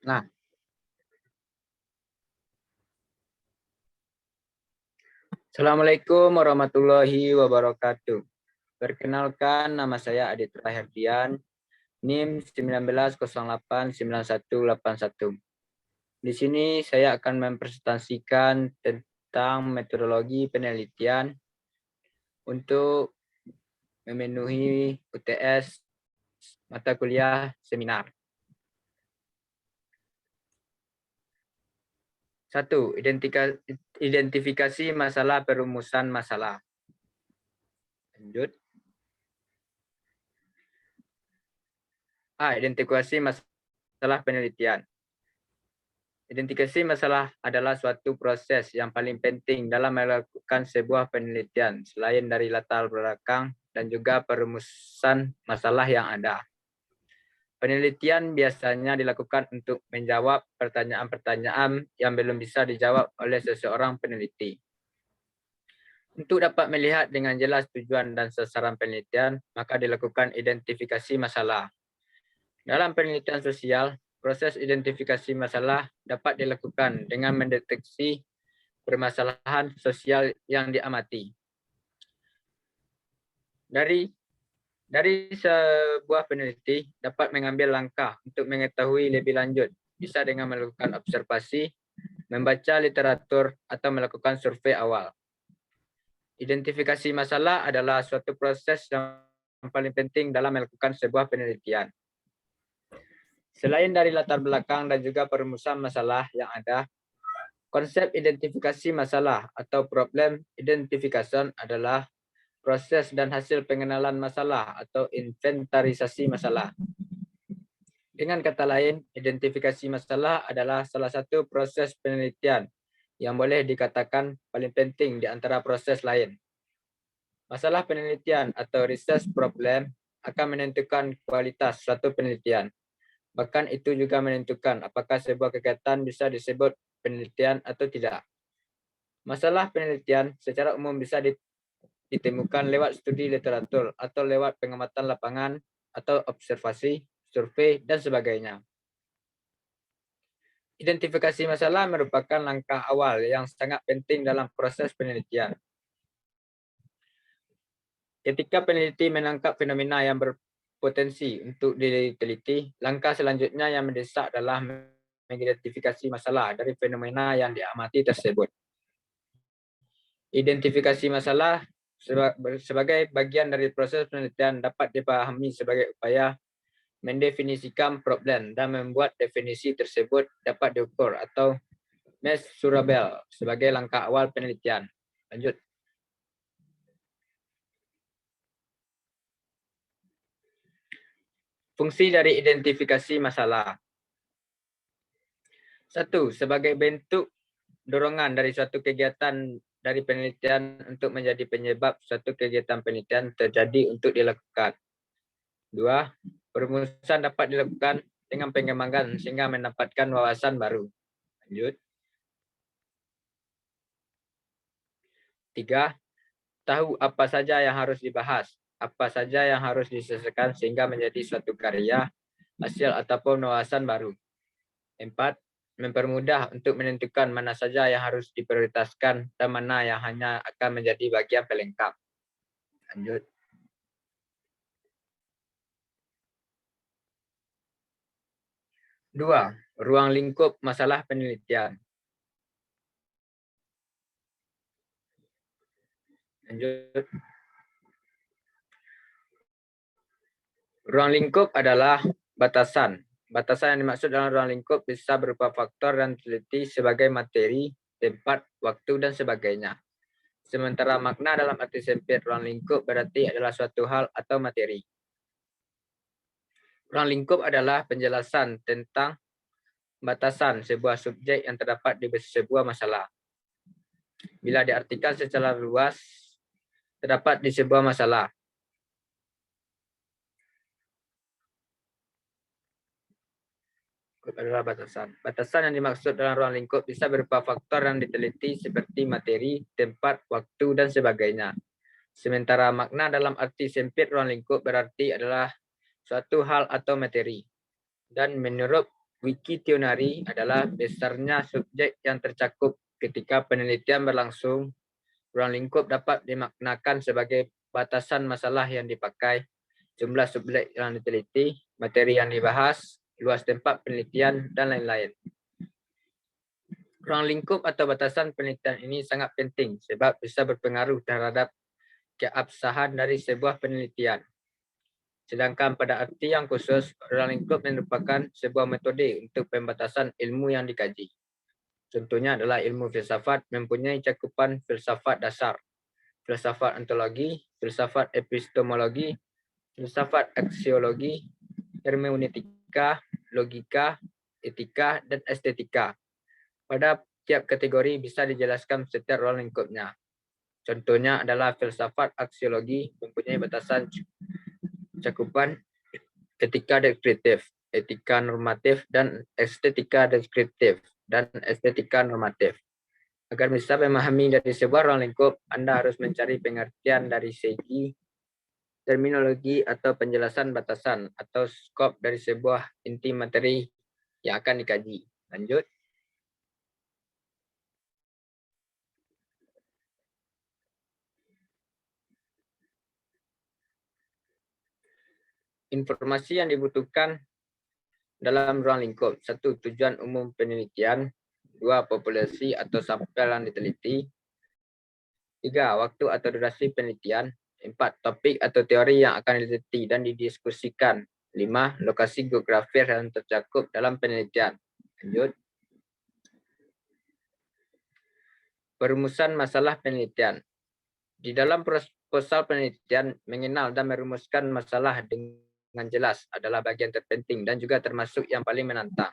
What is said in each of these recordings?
Nah, Assalamualaikum warahmatullahi wabarakatuh. Perkenalkan, nama saya Adit Raherdian, NIM 19089181. Di sini saya akan mempresentasikan tentang metodologi penelitian untuk memenuhi UTS mata kuliah seminar. 1. Identifikasi masalah perumusan masalah. Lanjut. A. Identifikasi masalah penelitian. Identifikasi masalah adalah suatu proses yang paling penting dalam melakukan sebuah penelitian, selain dari latar belakang dan juga perumusan masalah yang ada. Penelitian biasanya dilakukan untuk menjawab pertanyaan-pertanyaan yang belum bisa dijawab oleh seseorang peneliti. Untuk dapat melihat dengan jelas tujuan dan sasaran penelitian, maka dilakukan identifikasi masalah. Dalam penelitian sosial, proses identifikasi masalah dapat dilakukan dengan mendeteksi permasalahan sosial yang diamati. Dari sebuah peneliti dapat mengambil langkah untuk mengetahui lebih lanjut, bisa dengan melakukan observasi, membaca literatur, atau melakukan survei awal. Identifikasi masalah adalah suatu proses yang paling penting dalam melakukan sebuah penelitian. Selain dari latar belakang dan juga perumusan masalah yang ada, konsep identifikasi masalah atau problem identification adalah proses dan hasil pengenalan masalah atau inventarisasi masalah. Dengan kata lain, identifikasi masalah adalah salah satu proses penelitian yang boleh dikatakan paling penting di antara proses lain. Masalah penelitian atau research problem akan menentukan kualitas suatu penelitian. Bahkan itu juga menentukan apakah sebuah kegiatan bisa disebut penelitian atau tidak. Masalah penelitian secara umum bisa ditemukan lewat studi literatur atau lewat pengamatan lapangan atau observasi, survei, dan sebagainya. Identifikasi masalah merupakan langkah awal yang sangat penting dalam proses penelitian. Ketika peneliti menangkap fenomena yang berpotensi untuk diteliti, langkah selanjutnya yang mendesak adalah mengidentifikasi masalah dari fenomena yang diamati tersebut. Identifikasi masalah sebagai bagian dari proses penelitian dapat dipahami sebagai upaya mendefinisikan problem dan membuat definisi tersebut dapat diukur atau measurable sebagai langkah awal penelitian. Lanjut. Fungsi dari identifikasi masalah. 1. Sebagai bentuk dorongan dari suatu kegiatan dari penelitian untuk menjadi penyebab suatu kegiatan penelitian terjadi untuk dilakukan. 2. Perumusan dapat dilakukan dengan pengembangan sehingga mendapatkan wawasan baru. Lanjut. 3. Tahu apa saja yang harus dibahas, apa saja yang harus diselesaikan sehingga menjadi suatu karya, hasil ataupun wawasan baru. 4. Mempermudah untuk menentukan mana saja yang harus diprioritaskan dan mana yang hanya akan menjadi bagian pelengkap. Lanjut. Dua, ruang lingkup masalah penelitian. Lanjut. Ruang lingkup adalah batasan. Batasan yang dimaksud dalam ruang lingkup bisa berupa faktor dan teliti sebagai materi, tempat, waktu, dan sebagainya. Sementara makna dalam arti sempit ruang lingkup berarti adalah suatu hal atau materi. Ruang lingkup adalah penjelasan tentang batasan sebuah subjek yang terdapat di sebuah masalah. Bila diartikan secara luas, terdapat di sebuah masalah. Adalah batasan. Batasan yang dimaksud dalam ruang lingkup bisa berupa faktor yang diteliti seperti materi, tempat, waktu, dan sebagainya. Sementara makna dalam arti sempit ruang lingkup berarti adalah suatu hal atau materi. Dan menurut Wikitionary adalah besarnya subjek yang tercakup ketika penelitian berlangsung. Ruang lingkup dapat dimaknakan sebagai batasan masalah yang dipakai, jumlah subjek yang diteliti, materi yang dibahas, luas tempat penelitian, dan lain-lain. Ruang lingkup atau batasan penelitian ini sangat penting sebab bisa berpengaruh terhadap keabsahan dari sebuah penelitian. Sedangkan pada arti yang khusus, ruang lingkup merupakan sebuah metode untuk pembatasan ilmu yang dikaji. Contohnya adalah ilmu filsafat mempunyai cakupan filsafat dasar, filsafat ontologi, filsafat epistemologi, filsafat aksiologi, hermeneutika, logika, etika, dan estetika. Pada tiap kategori bisa dijelaskan setiap ruang lingkupnya. Contohnya adalah filsafat aksiologi mempunyai batasan cakupan etika deskriptif, etika normatif, dan estetika deskriptif, dan estetika normatif. Agar bisa memahami dari sebuah ruang lingkup, Anda harus mencari pengertian dari segi terminologi atau penjelasan batasan atau skop dari sebuah inti materi yang akan dikaji. Lanjut. Informasi yang dibutuhkan dalam ruang lingkup. 1. Tujuan umum penelitian. 2. Populasi atau sampel yang diteliti. 3. Waktu atau durasi penelitian. 4. Topik atau teori yang akan diteliti dan didiskusikan. 5. Lokasi geografis yang tercakup dalam penelitian. Lanjut. Perumusan masalah penelitian. Di dalam proposal penelitian, mengenal dan merumuskan masalah dengan jelas adalah bagian terpenting dan juga termasuk yang paling menantang.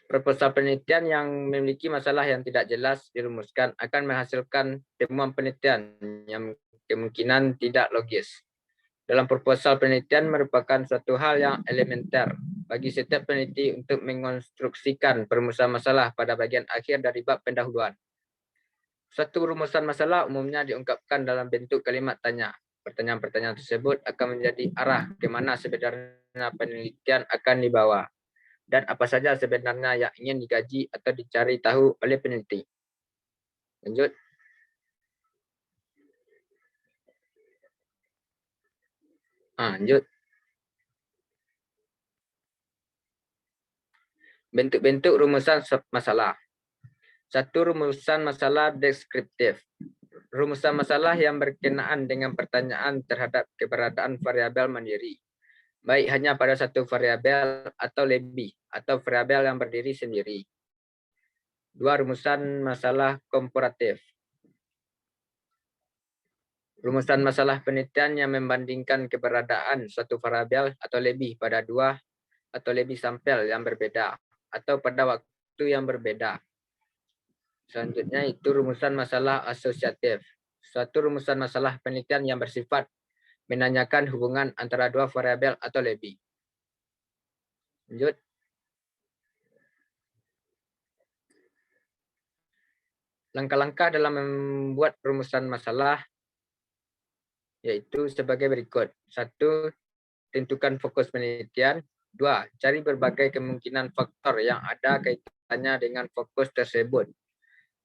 Proposal penelitian yang memiliki masalah yang tidak jelas dirumuskan akan menghasilkan temuan penelitian yang kemungkinan tidak logis. Dalam proposal penelitian merupakan suatu hal yang elementer bagi setiap peneliti untuk mengonstruksikan perumusan masalah pada bagian akhir dari bab pendahuluan. Suatu rumusan masalah umumnya diungkapkan dalam bentuk kalimat tanya. Pertanyaan-pertanyaan tersebut akan menjadi arah ke mana sebenarnya penelitian akan dibawa dan apa saja sebenarnya yang ingin dikaji atau dicari tahu oleh peneliti. Lanjut. Lanjut. Bentuk-bentuk rumusan masalah. 1. Rumusan masalah deskriptif. Rumusan masalah yang berkenaan dengan pertanyaan terhadap keberadaan variabel mandiri, baik hanya pada satu variabel atau lebih, atau variabel yang berdiri sendiri. 2. Rumusan masalah komparatif. Rumusan masalah penelitian yang membandingkan keberadaan suatu variabel atau lebih pada dua atau lebih sampel yang berbeda atau pada waktu yang berbeda. Selanjutnya itu rumusan masalah asosiatif. Suatu rumusan masalah penelitian yang bersifat menanyakan hubungan antara dua variabel atau lebih. Lanjut. Langkah-langkah dalam membuat rumusan masalah yaitu sebagai berikut. 1. Tentukan fokus penelitian. 2. Cari berbagai kemungkinan faktor yang ada kaitannya dengan fokus tersebut,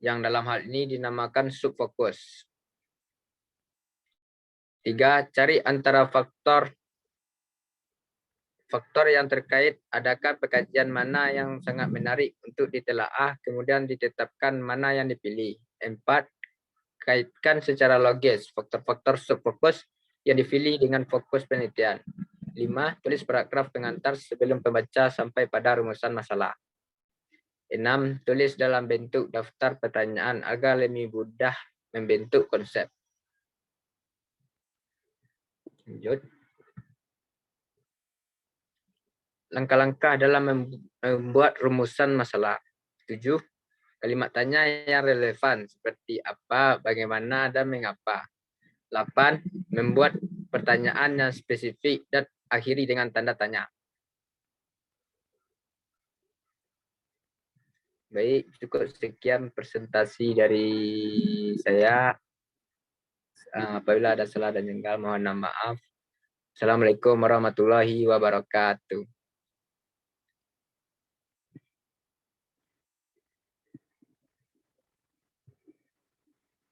yang dalam hal ini dinamakan subfokus. 3. Cari antara faktor yang terkait, adakah pekajian mana yang sangat menarik untuk ditelaah, kemudian ditetapkan mana yang dipilih. 4. Kaitkan secara logis faktor-faktor subfokus yang dipilih dengan fokus penelitian. 5. Tulis paragraf pengantar sebelum pembaca sampai pada rumusan masalah. 6. Tulis dalam bentuk daftar pertanyaan agar lebih mudah membentuk konsep. Lanjut. Langkah-langkah dalam membuat rumusan masalah. 7. Kalimat tanya yang relevan seperti apa, bagaimana, dan mengapa. 8. Membuat pertanyaan yang spesifik dan akhiri dengan tanda tanya. Baik, cukup sekian presentasi dari saya. Apabila ada salah dan jengkel, mohon maaf. Assalamualaikum warahmatullahi wabarakatuh.